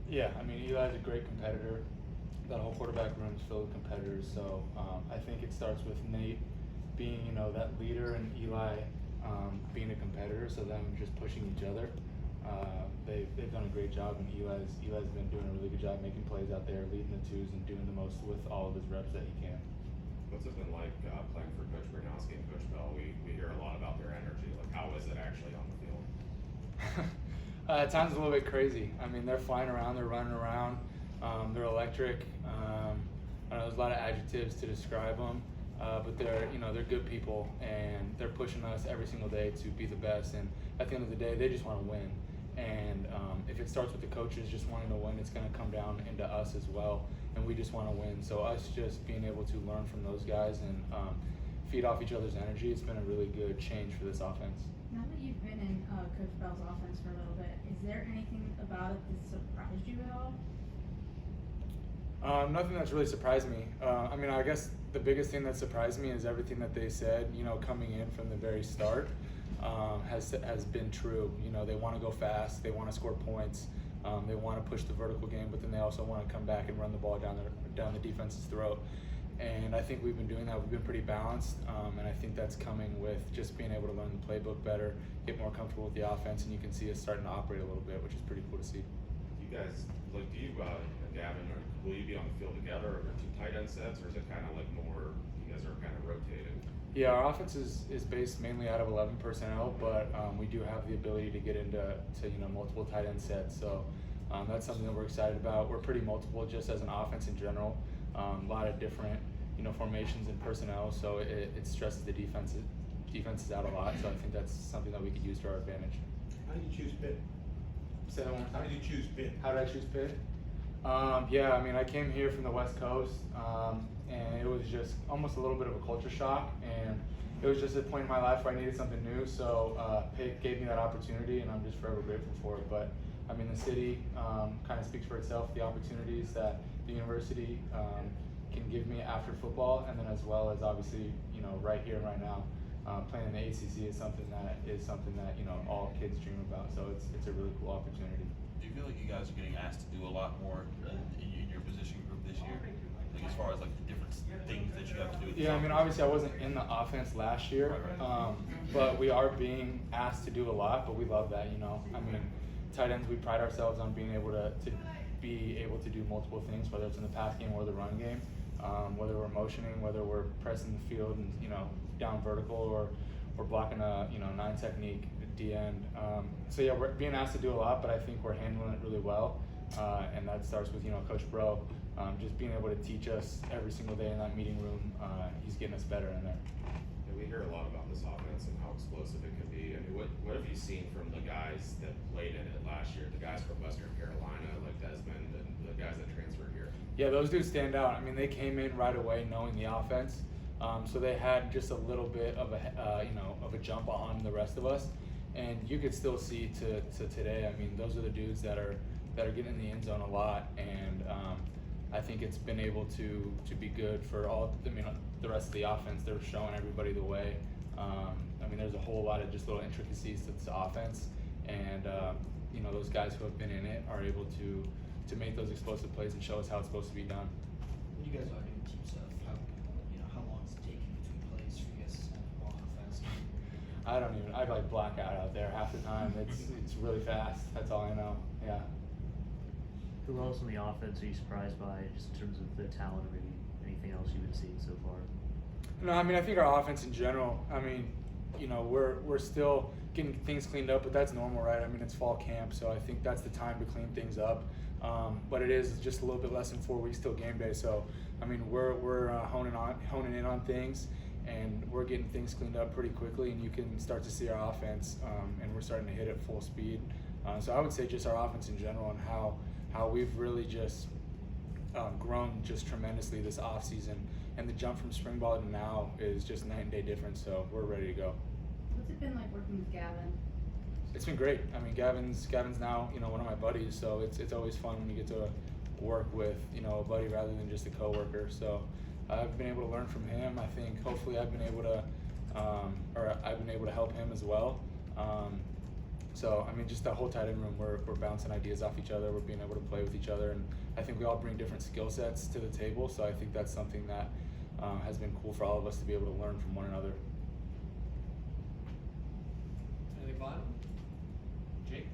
Yeah, I mean, Eli's a great competitor. That whole quarterback room is filled with competitors. So I think it starts with Nate being, that leader, and Eli being a competitor. So them just pushing each other. They've done a great job, and Eli's been doing a really good job making plays out there, leading the twos, and doing the most with all of his reps that he can. What's it been like playing for Coach Bernowski and Coach Bell? We hear a lot about their energy. Like, how is it actually on the field? At times a little bit crazy. I mean, they're flying around, they're running around, they're electric. I know there's a lot of adjectives to describe them, but they're good people, and they're pushing us every single day to be the best. And at the end of the day, they just want to win. And if it starts with the coaches just wanting to win, it's going to come down into us as well, and we just want to win. So us just being able to learn from those guys and feed off each other's energy, it's been a really good change for this offense. Now that you've been in Coach Bell's offense for a little bit, is there anything about it that surprised you at all? Nothing that's really surprised me. I mean, I guess the biggest thing that surprised me is everything that they said, coming in from the very start, has been true. They want to go fast, they want to score points, they want to push the vertical game, but then they also want to come back and run the ball down the defense's throat. And I think we've been doing that. We've been pretty balanced, and I think that's coming with just being able to learn the playbook better, get more comfortable with the offense, and you can see us starting to operate a little bit, which is pretty cool to see. You guys, like, do you, Gavin, or will you be on the field together over two tight end sets, or is it kind of like more, you guys are kind of rotating? Yeah, our offense is based mainly out of 11 personnel, but we do have the ability to get into multiple tight end sets. So that's something that we're excited about. We're pretty multiple just as an offense in general. A lot of different formations and personnel, so it stresses the defenses out a lot. So I think that's something that we could use to our advantage. How did you choose Pitt? Say that one more How time. did you choose Pitt? How did I choose Pitt? Yeah, I mean, I came here from the West Coast, and it was just almost a little bit of a culture shock, and it was just a point in my life where I needed something new. So Pitt gave me that opportunity, and I'm just forever grateful for it. But I mean, the city kind of speaks for itself. The opportunities that the university can give me after football, and then as well as obviously right here and right now. Playing in the ACC is something that all kids dream about. So it's a really cool opportunity. Do you feel like you guys are getting asked to do a lot more in your position group this year? Like as far as like the different things that you have to do? Yeah, I mean, obviously I wasn't in the offense last year, Right. but we are being asked to do a lot. But we love that, I mean, tight ends, we pride ourselves on being able to be able to do multiple things, whether it's in the pass game or the run game, whether we're motioning, whether we're pressing the field and down vertical, or blocking a 9 technique D end. So yeah, we're being asked to do a lot, but I think we're handling it really well, and that starts with Coach Bro, just being able to teach us every single day in that meeting room. He's getting us better in there. Yeah, we hear a lot about this offense and how explosive it can be. I mean, what have you seen from the guys that played in it last year? The guys from Western Carolina, like Desmond, and the guys that transferred here. Yeah, those dudes stand out. I mean, they came in right away knowing the offense, so they had just a little bit of a jump on the rest of us, and you could still see to today. I mean, those are the dudes that are getting in the end zone a lot, and I think it's been able to be good for all. I mean, the rest of the offense. They're showing everybody the way. I mean, there's a whole lot of just little intricacies to this offense, and those guys who have been in it are able to make those explosive plays and show us how it's supposed to be done. When you guys are doing team stuff, how long is it taking between plays for you guys to on offense? I like black out there half the time. It's really fast. That's all I know. Yeah. Who else on the offense are you surprised by, just in terms of the talent, or maybe anything else you've been seeing so far? No, I mean, I think our offense in general, I mean, we're still getting things cleaned up, but that's normal, right? I mean, it's fall camp, so I think that's the time to clean things up. But it is just a little bit less than 4 weeks till game day, so I mean, we're honing in on things, and we're getting things cleaned up pretty quickly, and you can start to see our offense, and we're starting to hit at full speed. So I would say just our offense in general, and how we've really just grown just tremendously this off season, and the jump from spring ball to now is just night and day difference. So we're ready to go. What's it been like working with Gavin? It's been great. I mean, Gavin's now one of my buddies, so it's always fun when you get to work with a buddy rather than just a coworker. So I've been able to learn from him. I think hopefully I've been able to help him as well. So, I mean, just that whole tight end room, we're bouncing ideas off each other, we're being able to play with each other, and I think we all bring different skill sets to the table, so I think that's something that has been cool for all of us to be able to learn from one another. Anything final? Jake?